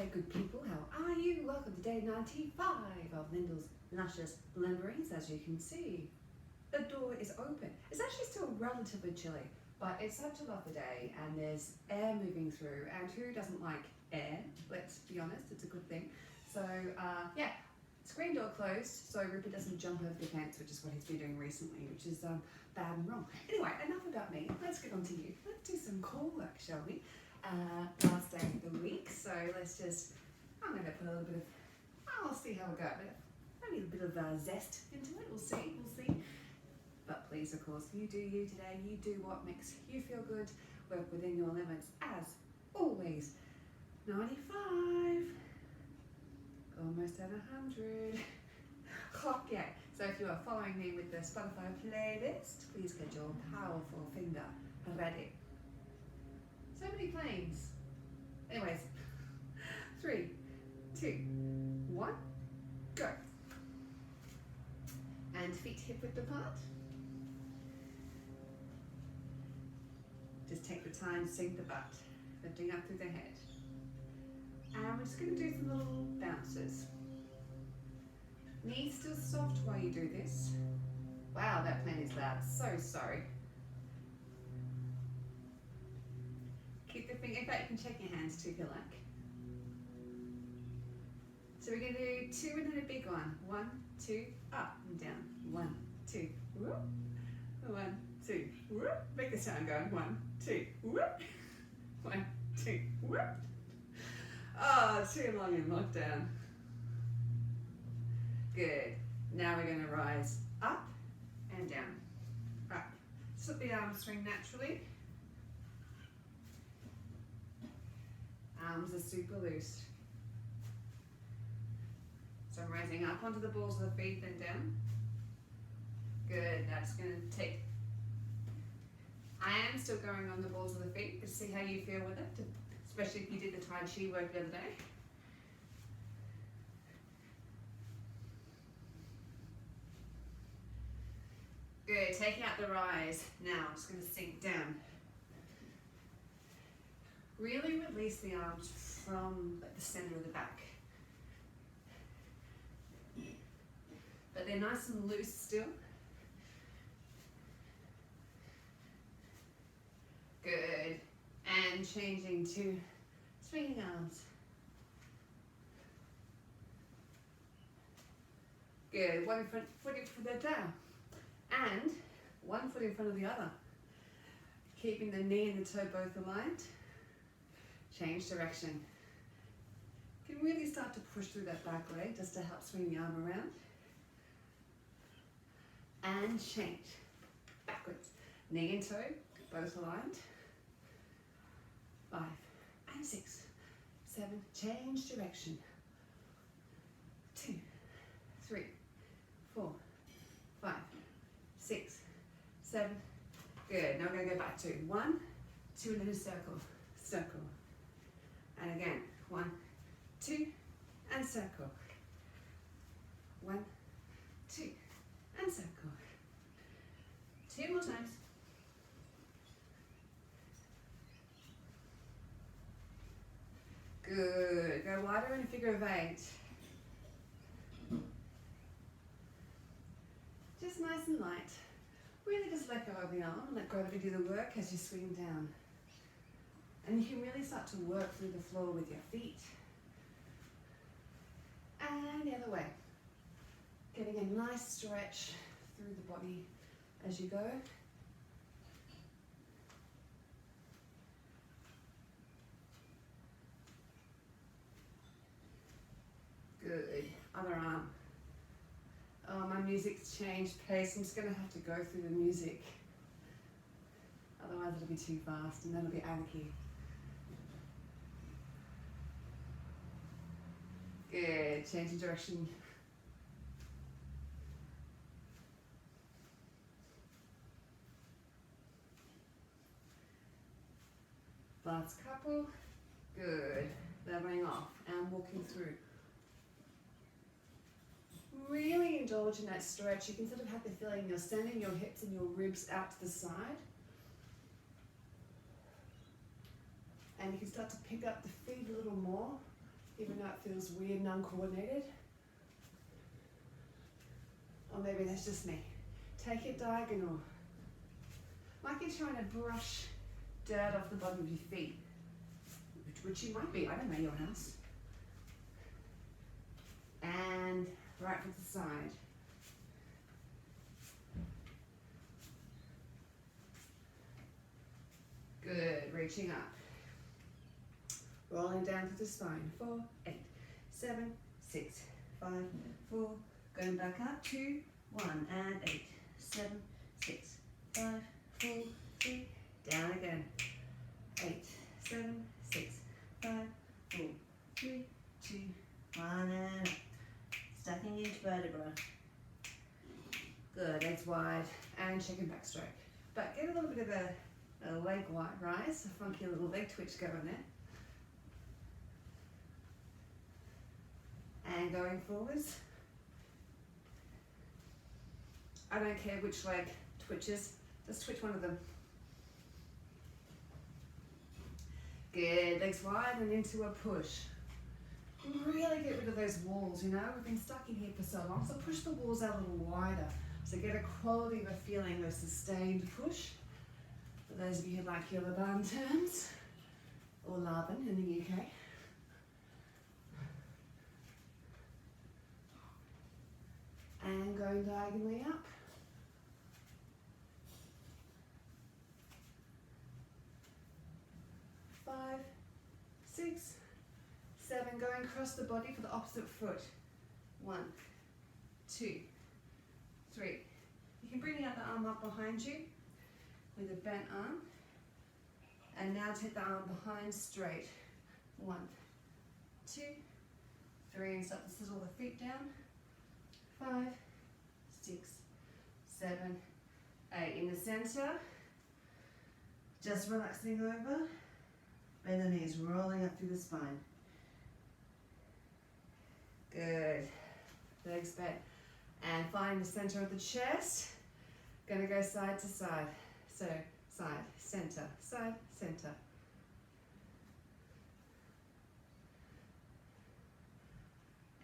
there, good people. How are you? Welcome to day 95 of Lyndall's Luscious Limberings. As you can see, the door is open. It's actually still relatively chilly, but it's such a lovely day and there's air moving through. And who doesn't like air? Let's be honest, it's a good thing. So yeah, screen door closed so Rupert doesn't jump over the fence, which is what he's been doing recently, which is bad and wrong. Anyway, enough about me. Let's get on to you. Let's do some core work, shall we? Last day of the week, so let's just, I'm going to put a little bit of, I'll see how we go, but I need a bit of zest into it, we'll see. But please, of course, you do you today, you do what makes you feel good, work within your limits, as always. 95, almost at 100. Oh, yeah. So if you are following me with the Spotify playlist, please get your powerful finger ready. So many planes. Anyways, 3, 2, 1, go. And feet hip width apart. Just take the time to sink the butt, lifting up through the head. And we're just going to do some little bounces. Knees still soft while you do this. Wow, that plane is loud. So sorry. Keep the finger, in fact you can check your hands too if you like. So we're going to do 2 and then a big one. 1, 2, up and down. 1, 2, whoop. 1, 2, whoop. Make the sound going. 1, 2, whoop. 1, 2, whoop. Oh, too long in lockdown. Good. Now we're going to rise up and down. Up. Just let the arms swing naturally. Arms are super loose. So I'm rising up onto the balls of the feet, then down. Good. That's going to take. I am still going on the balls of the feet, but see how you feel with it, especially if you did the Tai Chi work the other day. Good. Taking out the rise. Now I'm just going to sink down. Really release the arms from the center of the back. But they're nice and loose still. Good. And changing to swinging arms. Good. One foot in front of the down. And one foot in front of the other. Keeping the knee and the toe both aligned. Change direction. You can really start to push through that back leg just to help swing the arm around. And change. Backwards. Knee and toe, both aligned. 5 and 6, 7, change direction. 2, 3, 4, 5, 6, 7. Good. Now we're going to go back to 1, 2, and then a circle. Circle. And again, 1, 2, and circle. 1, 2, and circle. 2 more times. Good. Go wider in a figure of 8. Just nice and light. Really just let go of the arm and let gravity do the work as you swing down. And you can really start to work through the floor with your feet. And the other way. Getting a nice stretch through the body as you go. Good. Other arm. Oh, my music's changed pace. I'm just going to have to go through the music. Otherwise it'll be too fast and then it'll be anarchy. Good. Changing direction. Last couple. Good. Leveling off and walking through. Really indulge in that stretch. You can sort of have the feeling you're sending your hips and your ribs out to the side. And you can start to pick up the feet a little more. even though it feels weird and uncoordinated. Or maybe that's just me. Take it diagonal. Like you're trying to brush dirt off the bottom of your feet, which you might be, I don't know your house. And right from the side. Good, reaching up. Rolling down to the spine. 4, 8, 7, 6, 5, 4. Going back up. 2, 1, and 8, 7, 6, 5, 4, 3. Down again. 8, 7, 6, 5, 4, 3, 2, 1, and up. Stacking each vertebra. Good, legs wide and checking back straight. But get a little bit of a leg wide rise, a funky little leg twitch going there. And going forwards. I don't care which leg twitches, just twitch one of them. Good, legs wide and into a push. Really get rid of those walls, you know, we've been stuck in here for so long, so push the walls out a little wider. So get a quality of a feeling, a sustained push. For those of you who like your Laban terms, or Laban in the UK. And going diagonally up. 5, 6, 7, going across the body for the opposite foot. 1, 2, 3. You can bring the other arm up behind you with a bent arm. And now take the arm behind straight. 1, 2, 3, and start to settle the feet down. 5, 6, 7, 8. In the center, just relaxing over. Bend the knees, rolling up through the spine. Good. Legs bent. And find the center of the chest. Gonna go side to side. So, side, center, side, center.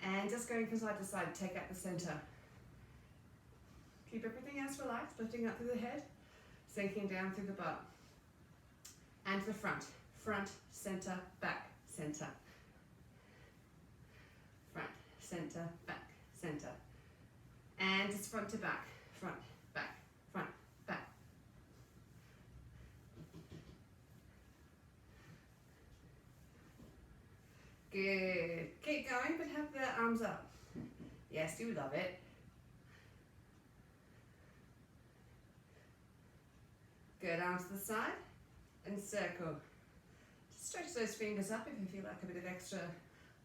And just going from side to side, take out the center. Keep everything else relaxed, lifting up through the head, sinking down through the butt. And to the front. Front, center, back, center. Front, center, back, center. And just front to back, front, back, front, back. Good. Keep going, but have the arms up. Yes, you love it. Good, arms to the side and circle. Just stretch those fingers up if you feel like a bit of extra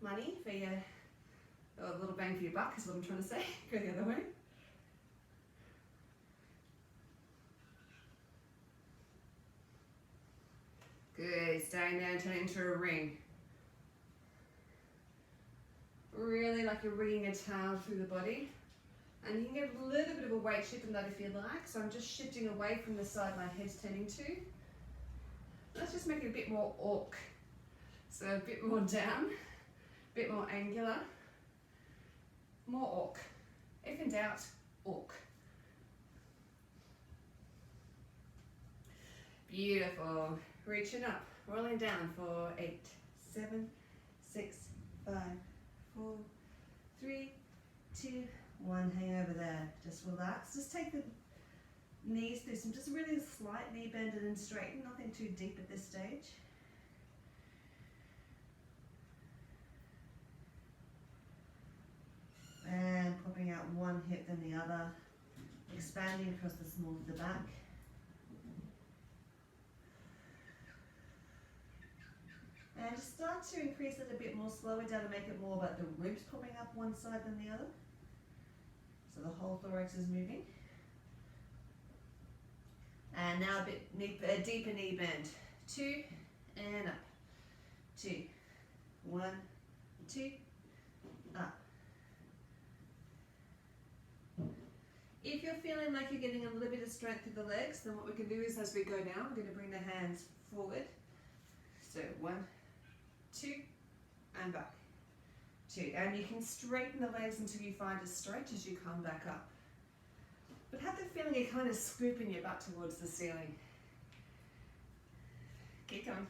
money for your, or a little bang for your buck is what I'm trying to say. Go the other way. Good, staying there and turn into a ring. Really like you're wringing a towel through the body. And you can get a little bit of a weight shift in that if you like. So I'm just shifting away from the side my head's turning to. Let's just make it a bit more orc. So a bit more down, a bit more angular. More orc. If in doubt, orc. Beautiful. Reaching up, rolling down for 8, 7, 6, 5, 4, 3, 2, 1. Hang over there. Just relax. Just take the knees through some just really slight knee bend and straighten. Nothing too deep at this stage. And popping out one hip then the other. Expanding across the small of the back. And just start to increase it a bit more, slow it down to make it more about the ribs popping up one side than the other. So the whole thorax is moving. And now a deeper knee bend. 2 and up. 2, 1, 2, up. If you're feeling like you're getting a little bit of strength through the legs, then what we can do is as we go down, we're going to bring the hands forward. So 1, 2, and back. 2. And you can straighten the legs until you find a stretch as you come back up. But have the feeling you're kind of scooping your butt towards the ceiling. Keep going.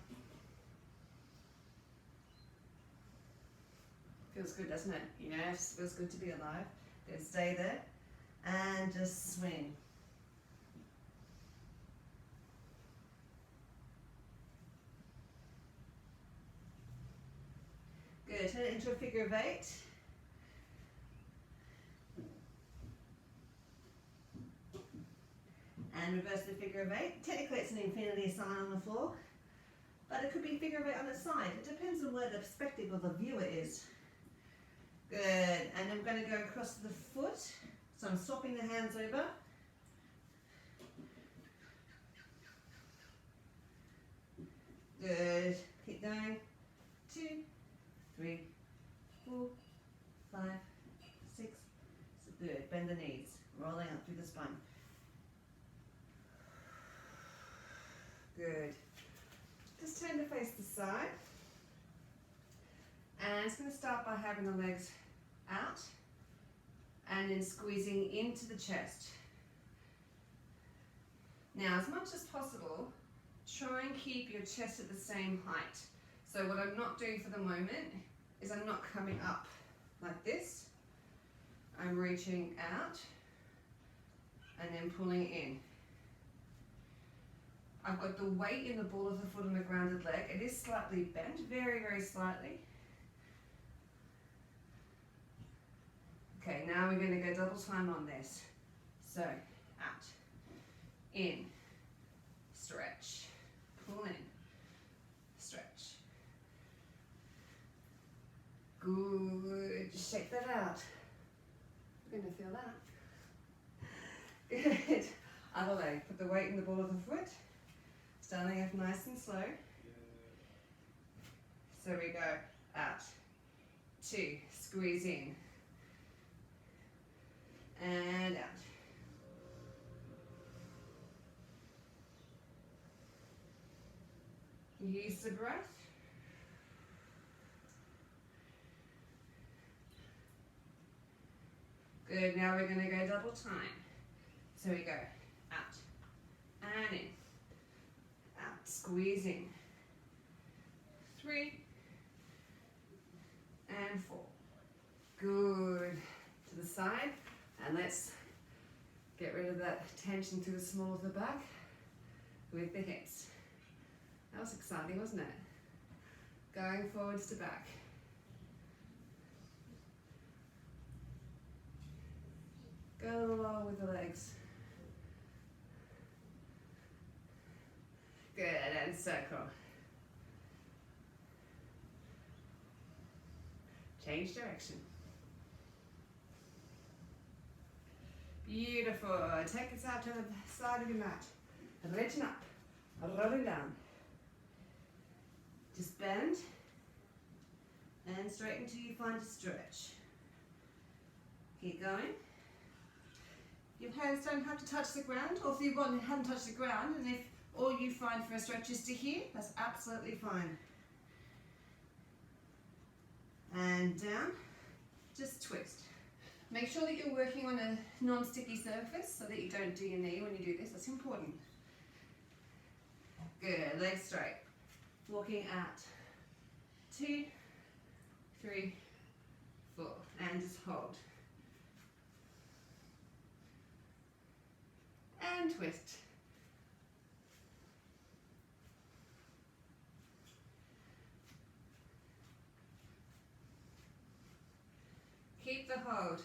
Feels good, doesn't it? Yes, feels good to be alive. Then stay there and just swing. Good, turn it into a figure of 8. And reverse the figure of 8. Technically it's an infinity sign on the floor, but it could be figure of 8 on its side. It depends on where the perspective of the viewer is. Good, and I'm going to go across the foot. So I'm swapping the hands over. Good, keep going. 2, 3, 4, 5, 6. Good, bend the knees, rolling up through the spine. Good. Just turn to face the side. And it's going to start by having the legs out and then squeezing into the chest. Now, as much as possible, try and keep your chest at the same height. So what I'm not doing for the moment is I'm not coming up like this. I'm reaching out and then pulling in. I've got the weight in the ball of the foot on the grounded leg. It is slightly bent, very, very slightly. Okay, now we're going to go double time on this. So, out, in, stretch, pull in, stretch. Good, shake that out. You're going to feel that. Good. Other leg, put the weight in the ball of the foot. Starting off nice and slow. So we go out, 2, squeeze in, and out. Use the breath. Good, now we're going to go double time. So we go out and in. Squeezing. 3 and 4. Good. To the side, and let's get rid of that tension through the small of the back with the hips. That was exciting, wasn't it? Going forwards to back. Go along with the legs. Good, and circle. Change direction. Beautiful. Take us out to the side of your mat. Reaching up, rolling down. Just bend and straighten until you find a stretch. Keep going. Your hands don't have to touch the ground, or if you haven't touched the ground, and if all you find for a stretch is to here, that's absolutely fine. And down, just twist. Make sure that you're working on a non-sticky surface so that you don't do your knee when you do this, that's important. Good, legs straight. Walking out, 2, 3, 4, and just hold. And twist. Keep the hold,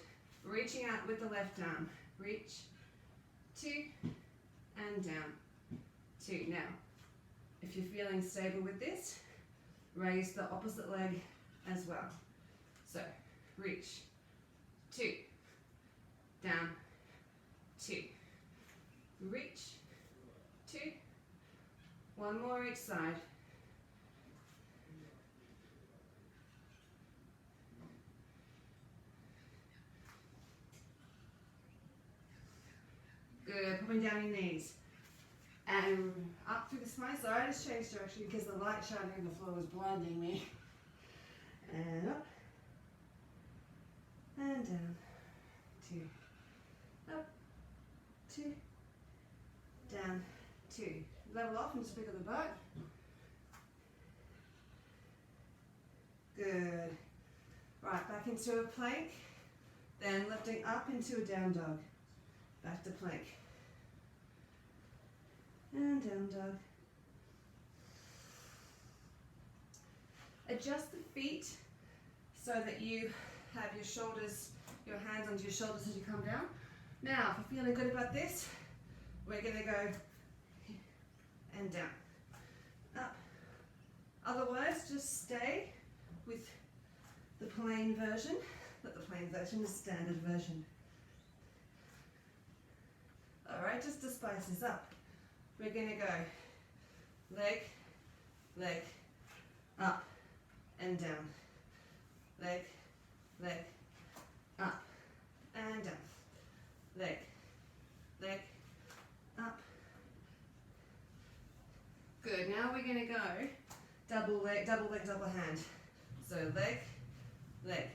reaching out with the left arm. Reach, 2, and down, 2. Now, if you're feeling stable with this, raise the opposite leg as well. So, reach, 2, down, 2. Reach, 2. One more each side. Good, pulling down your knees. And up through the spine. So I just changed direction because the light shining on the floor was blinding me. And up. and down, 2, up, 2, down, 2. Level off and just pick up the butt. Good. Right, back into a plank, then lifting up into a down dog. Back to plank. And down dog. Adjust the feet so that you have your shoulders, your hands onto your shoulders as you come down. Now, if you're feeling good about this, we're going to go and down, up. Otherwise, just stay with the plain version, not the plain version, the standard version. Alright, just to spice this up, we're going to go leg, leg, up and down, leg, leg, up and down, leg, leg, up. Good, now we're going to go double leg, double hand. So leg, leg,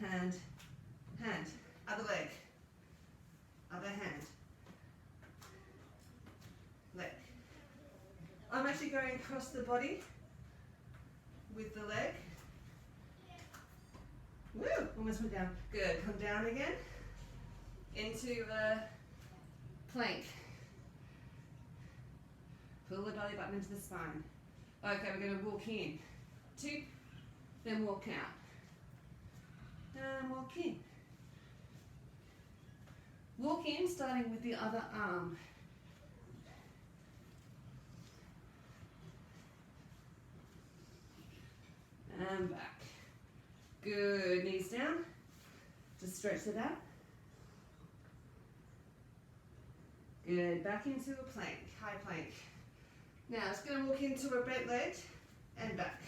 hand, hand, other leg, other hand, leg. I'm actually going across the body with the leg. Woo, almost went down. Good, come down again into a plank. Pull the belly button into the spine. Okay, we're going to walk in. 2, then walk out. And walk in. Walk in, starting with the other arm. And back. Good, knees down. Just stretch it out. Good, back into a plank, high plank. Now it's going to walk into a bent leg and back.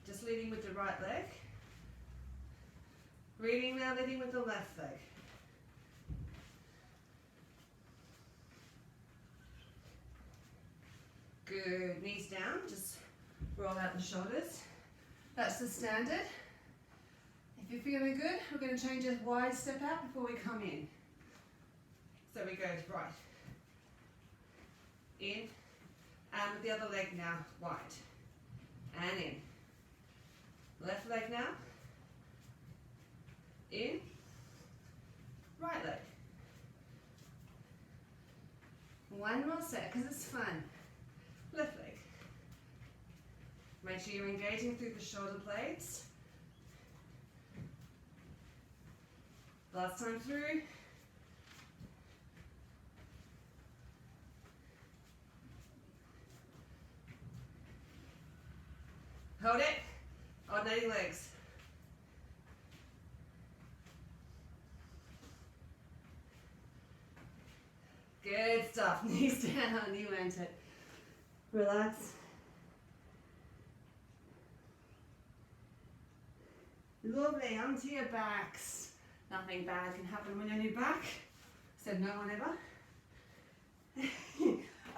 Just leading with the right leg. Reading now, leading with the left leg. Good, knees down, just roll out the shoulders. That's the standard. If you're feeling good, we're going to change a wide step out before we come in. So we go right, in, and with the other leg now, wide, and in. Left leg now, in, right leg. One more set, because it's fun. Left leg. Make sure you're engaging through the shoulder blades. Last time through. Hold it. Alternating legs. Good stuff. Knees down. You went it. Relax. Lovely. Onto your backs. Nothing bad can happen when you're on your back. Said no one ever.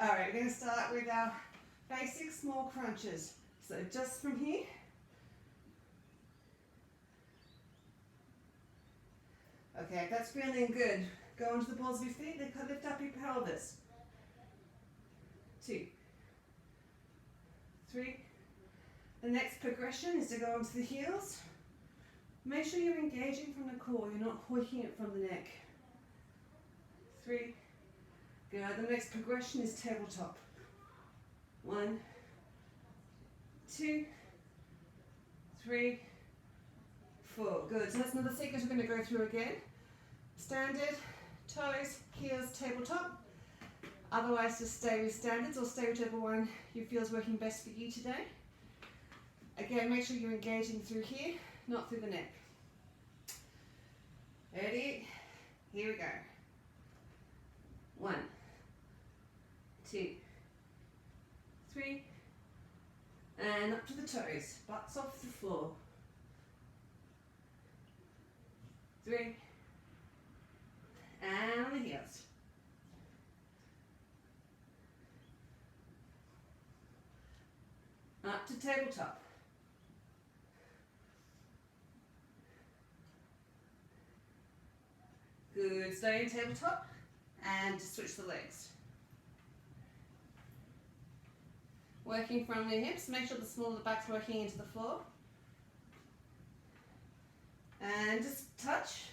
Alright, we're going to start with our basic small crunches. So just from here. Okay, if that's feeling good, go onto the balls of your feet, then lift up your pelvis. 2, 3. The next progression is to go onto the heels. Make sure you're engaging from the core, you're not hoiking it from the neck. 3. Good. The next progression is tabletop. 1, 2, 3, 4. Good. So that's another sequence we're going to go through again. Standard, toes, heels, tabletop. Otherwise, just stay with standards or stay whichever one you feel is working best for you today. Again, make sure you're engaging through here, not through the neck. Ready? Here we go. 1, 2, 3, and up to the toes, butts off the floor. 3, and on the heels. Up to tabletop. stay in tabletop and just switch the legs. Working from the hips, make sure the small of the back's working into the floor. And just touch.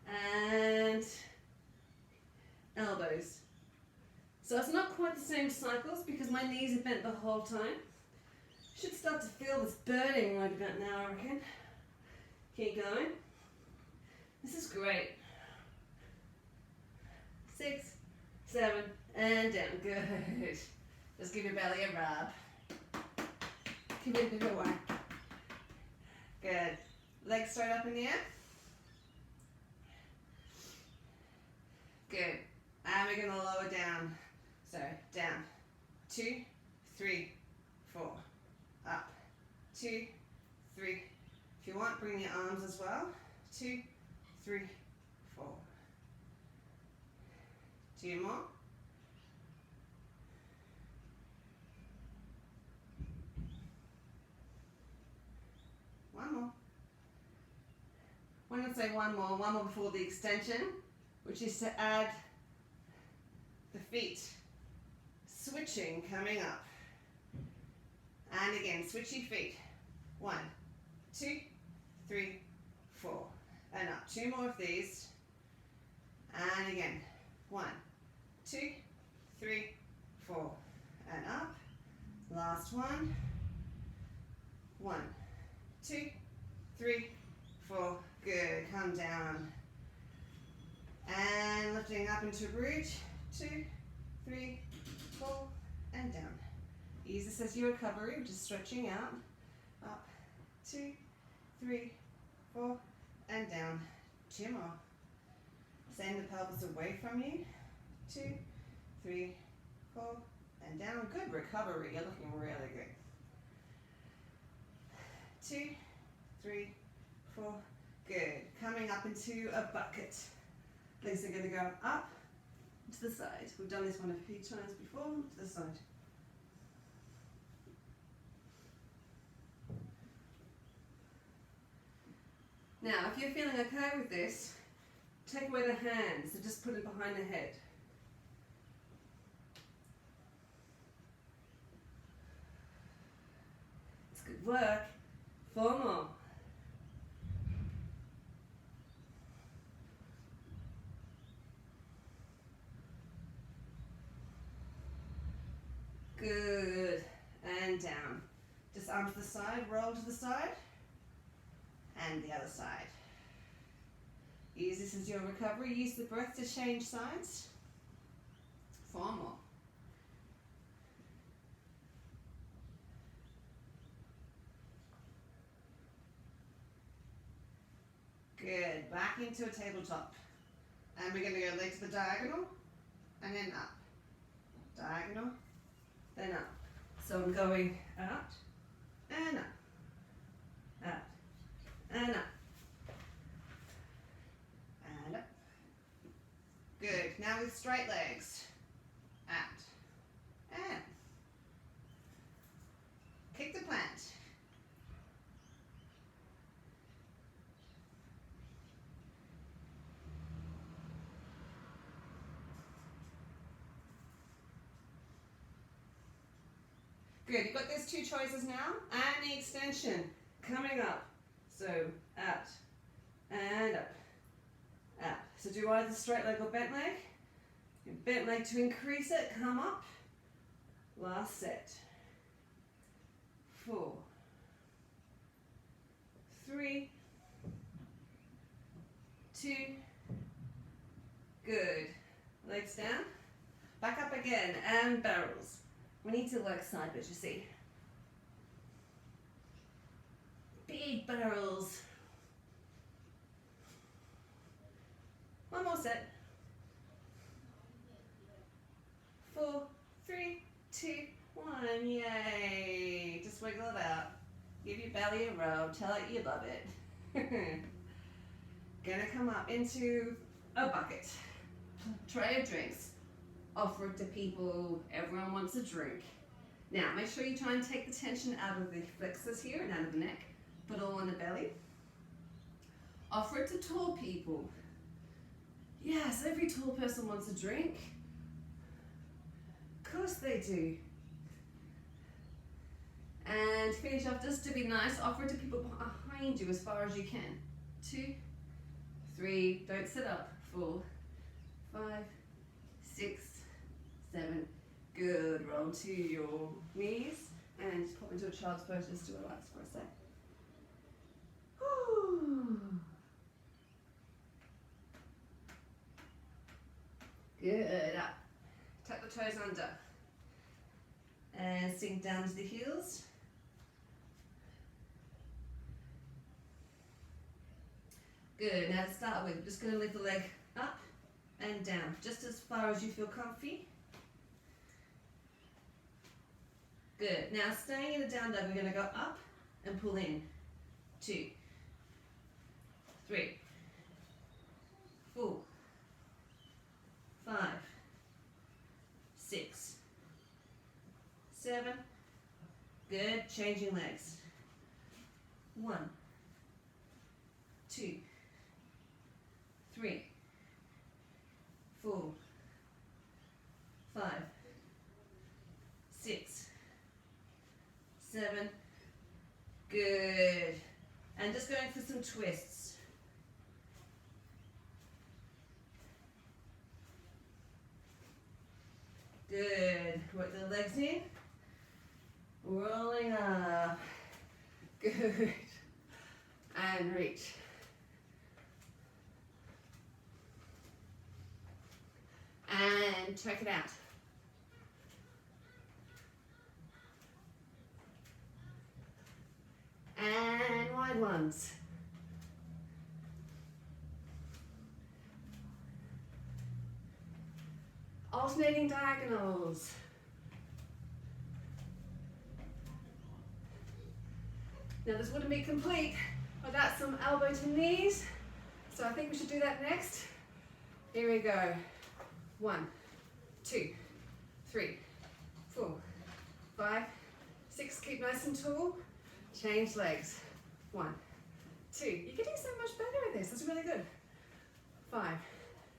And elbows. So it's not quite the same cycles because my knees are bent the whole time. Should start to feel this burning right about now, I reckon. Keep going. This is great. 6, 7, and down. Good. Just give your belly a rub. Give it a bit of one. Good. Legs straight up in the air. Good. And we're going to lower down. So down. 2, 3, 4. Up. 2, 3. If you want, bring your arms as well. 2, 3, 4. 2 more. One more. I'm going to say one more before the extension, which is to add the feet. Switching, coming up. And again, switch your feet. 1, 2, 3, 4. And up. 2 more of these. And again. 1, 2, 3, 4. And up. Last one. 1, 2, 3, 4. Good. Come down. And lifting up into bridge. 2, 3, 4. And down. Use this as your recovery, which is stretching out. Up. 2, 3, 4. And down. 2 more. Send the pelvis away from you. 2, 3, 4. And down. Good recovery. You're looking really good. 2, 3, 4. Good. Coming up into a bucket. Legs are going to go up to the side. We've done this one a few times before. To the side. Now, if you're feeling okay with this, take away the hands, so just put it behind the head. It's good work. 4 more. Good. And down. Just arm to the side, roll to the side. And the other side. Use this as your recovery. Use the breath to change sides. 4 more. Good. Back into a tabletop. And we're going to go leg to the diagonal. And then up. Diagonal. Then up. So I'm going out. And up. Out. And up. And up. Good. Now with straight legs. Out. And. Kick the plant. Good. You've got those 2 choices now. And the extension. Coming up. So, out, and up, out. So do either straight leg or bent leg. Your bent leg to increase it, come up. Last set. 4, 3, 2, good. Legs down. Back up again, and barrels. We need to work sideways, you see. Big barrels. 1 more set. 4, 3, 2, 1. Yay. Just wiggle it out. Give your belly a rub. Tell it you love it. Gonna come up into a bucket. Tray of drinks. Offer it to people. Everyone wants a drink. Now, make sure you try and take the tension out of the flexors here and out of the neck. Put it all on the belly. Offer it to tall people. Yes, every tall person wants a drink. Of course they do. And finish off just to be nice. Offer it to people behind you as far as you can. 2, 3, don't sit up. 4, 5, 6, 7. Good. Roll to your knees and pop into a child's pose just to relax for a sec. Whew. Good. Up. Tuck the toes under. And sink down to the heels. Good. Now to start with, just going to lift the leg up and down, just as far as you feel comfy. Good. Now staying in the down dog, we're going to go up and pull in. 2, 3, 4, 5, 6, 7. Good. Changing legs. 1, 2, 3, 4, 5, 6, 7. Good. And just going for some twists. Good. Work the legs in. Rolling up. Good. And reach. And check it out. And wide ones. Alternating diagonals. Now this wouldn't be complete without some elbow to knees, so I think we should do that next. Here we go. 1, 2, 3, 4, 5, 6. Keep nice and tall. Change legs. 1, 2. You're getting so much better at this. That's really good. 5,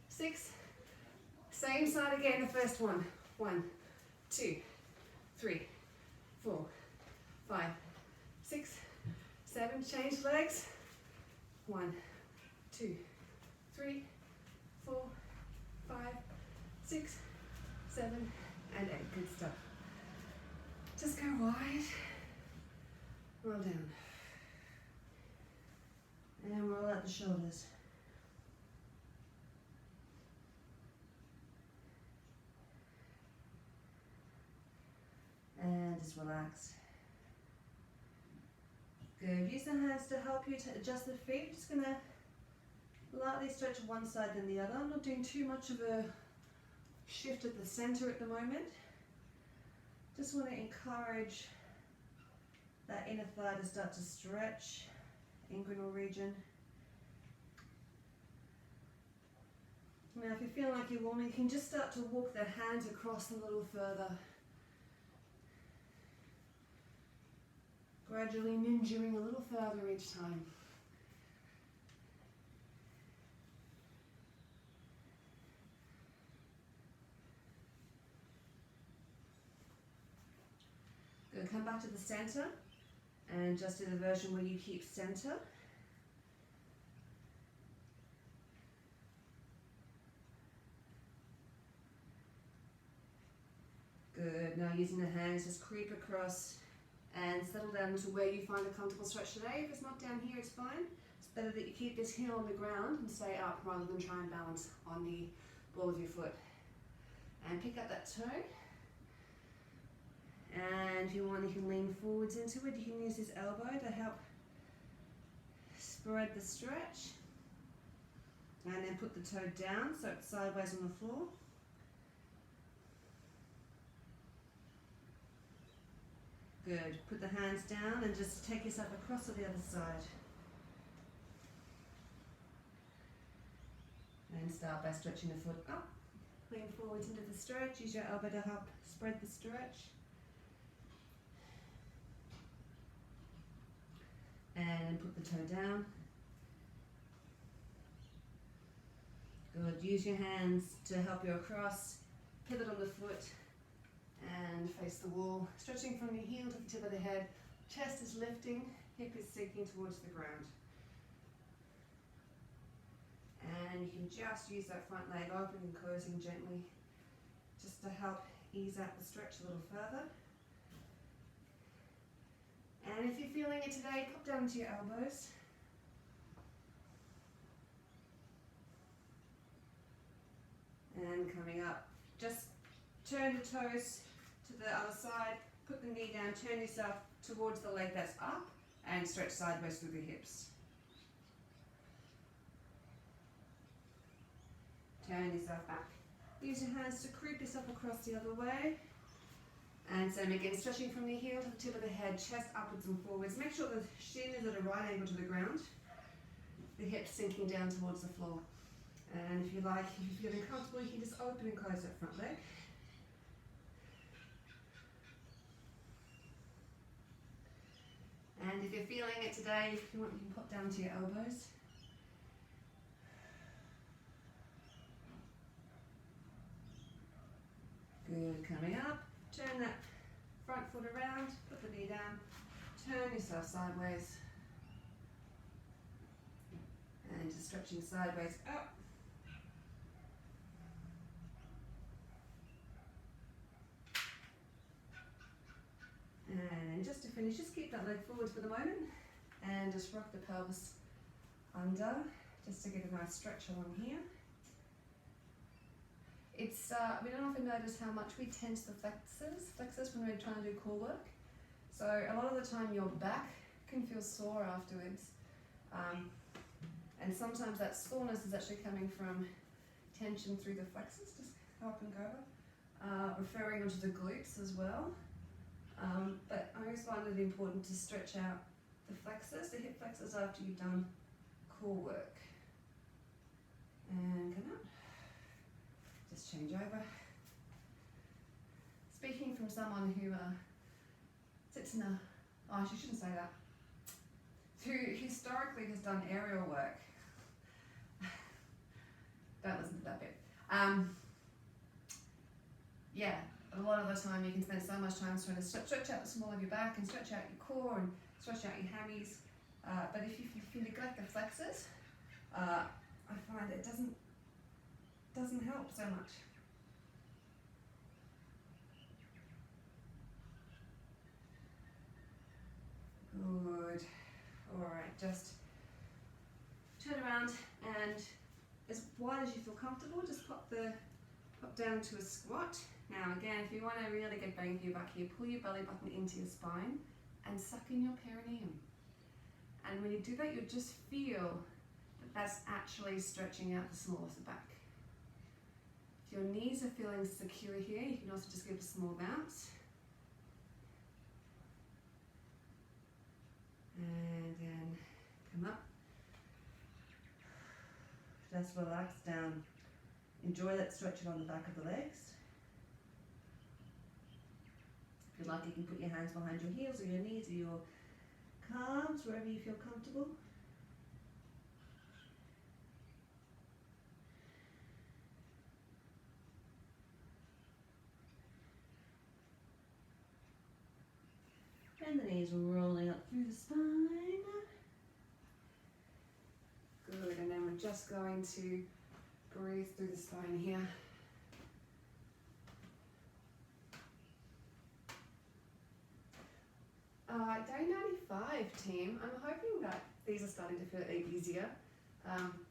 6. Same side again. The first one. 1, 2, 3, 4, 5, 6, 7. Change legs. 1, 2, 3, 4, 5, 6, 7, and 8. Good stuff. Just go wide. Roll down. And roll out the shoulders. And just relax. Good. Use the hands to help you to adjust the feet. Just going to lightly stretch one side then the other. I'm not doing too much of a shift at the center at the moment. Just want to encourage that inner thigh to start to stretch, inguinal region. Now if you feel like you're warming, you can just start to walk the hands across a little further. Gradually ninjaing a little further each time. Good. Come back to the center and just do the version where you keep center. Good. Now using the hands, just creep across and settle down to where you find a comfortable stretch today. If it's not down here, it's fine. It's better that you keep this heel on the ground and stay up rather than try and balance on the ball of your foot. And pick up that toe. And if you want, you can lean forwards into it. You can use this elbow to help spread the stretch. And then put the toe down so it's sideways on the floor. Good. Put the hands down and just take yourself across to the other side. And start by stretching the foot up. Lean forwards into the stretch. Use your elbow to help spread the stretch. And put the toe down. use your hands to help you across, pivot on the foot and face the wall, stretching from your heel to the tip of the head. Chest is lifting, hip is sinking towards the ground. And you can just use that front leg open and closing gently just to help ease out the stretch a little further. And if you're feeling it today, pop down to your elbows. And coming up, just turn the toes to the other side, put the knee down, turn yourself towards the leg that's up and stretch sideways through the hips. Turn yourself back. Use your hands to creep yourself across the other way. And same again, stretching from the heel to the tip of the head, chest upwards and forwards. Make sure the shin is at a right angle to the ground. The hips sinking down towards the floor. And if you like, if you're feeling comfortable, you can just open and close that front leg. And if you're feeling it today, if you want, you can pop down to your elbows. Good, coming up. Turn that front foot around, put the knee down, turn yourself sideways. And just stretching sideways up. And just to finish, just keep that leg forward for the moment and just rock the pelvis under just to get a nice stretch along here. It's we don't often notice how much we tense the flexors when we're trying to do core work. So a lot of the time your back can feel sore afterwards. And sometimes that soreness is actually coming from tension through the flexors, just up and go. Referring onto the glutes as well. But I always find it important to stretch out the flexors, the hip flexors after you've done core work. And come up. Just change over. Speaking from someone who sits in a, oh, I shouldn't say that, who historically has done aerial work. Don't listen to that bit. Yeah, a lot of the time you can spend so much time trying to stretch out the small of your back and stretch out your core and stretch out your hammies. But if you neglect the flexors, I find it doesn't help so much. Good. Alright, just turn around and as wide as you feel comfortable, just pop down to a squat. Now again, if you want to really get bang for your buck here, pull your belly button into your spine and suck in your perineum. And when you do that, you'll just feel that that's actually stretching out the small of the back. If your knees are feeling secure here, you can also just give a small bounce. And then come up. Just relax down. Enjoy that stretch along the back of the legs. If you like, you can put your hands behind your heels or your knees or your calves, wherever you feel comfortable. And the knees rolling up through the spine. Good, and then we're just going to breathe through the spine here. Day 95, team. I'm hoping that these are starting to feel easier.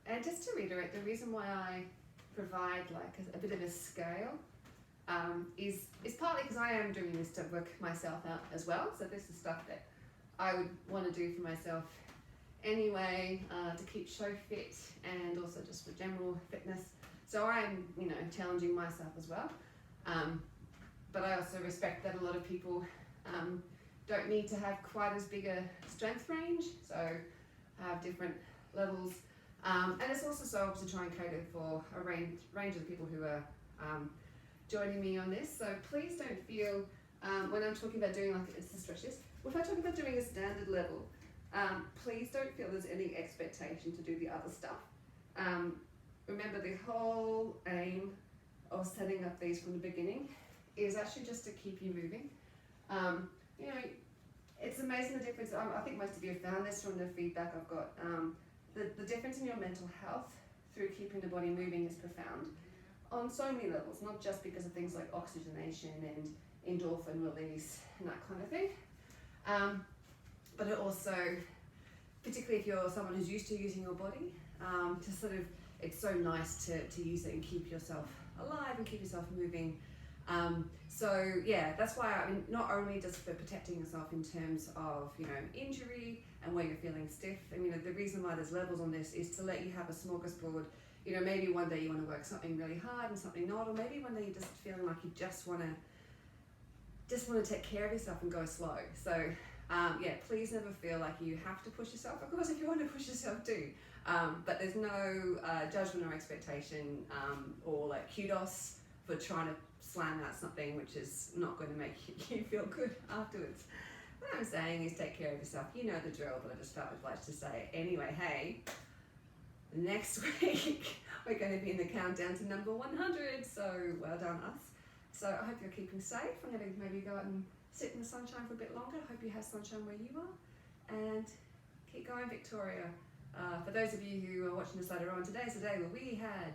And just to reiterate, the reason why I provide like a bit of a scale is partly because I am doing this to work myself out as well. So this is stuff that I would want to do for myself anyway, to keep show fit and also just for general fitness. So I'm, challenging myself as well. But I also respect that a lot of people don't need to have quite as big a strength range, so have different levels. And it's also so to try and cater for a range of people who are joining me on this. So please don't feel, when I'm talking about doing it's the stretches, if I talk about doing a standard level, please don't feel there's any expectation to do the other stuff. remember the whole aim of setting up these from the beginning is actually just to keep you moving. You know, it's amazing the difference. I think most of you have found this from the feedback I've got. The difference in your mental health through keeping the body moving is profound on so many levels, not just because of things like oxygenation and endorphin release and that kind of thing, but it also, particularly if you're someone who's used to using your body, to sort of, it's so nice to use it and keep yourself alive and keep yourself moving. So yeah, that's why, I mean, not only just for protecting yourself in terms of, you know, injury and where you're feeling stiff. I mean, the reason why there's levels on this is to let you have a smorgasbord. You know, maybe one day you want to work something really hard and something not, or maybe one day you're just feeling like you just want to take care of yourself and go slow. So yeah, please never feel like you have to push yourself. Of course, if you want to push yourself, do. But there's no judgment or expectation or like kudos for trying to slam out something which is not going to make you feel good afterwards. What I'm saying is take care of yourself. You know the drill, but I just felt obliged to say it. Anyway, hey, next week we're going to be in the countdown to number 100, so well done us. So I hope you're keeping safe. I'm going to maybe go out and sit in the sunshine for a bit longer. I hope you have sunshine where you are, and keep going, Victoria. For those of you who are watching this later on, today's the day where we had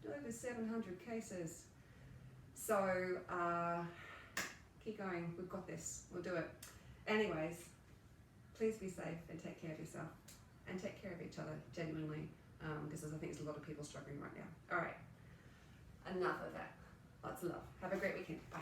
over 700 cases. So keep going, we've got this, we'll do it. Anyways, please be safe and take care of yourself and take care of each other genuinely, because I think there's a lot of people struggling right now. All right, enough of that. Lots of love. Have a great weekend. Bye.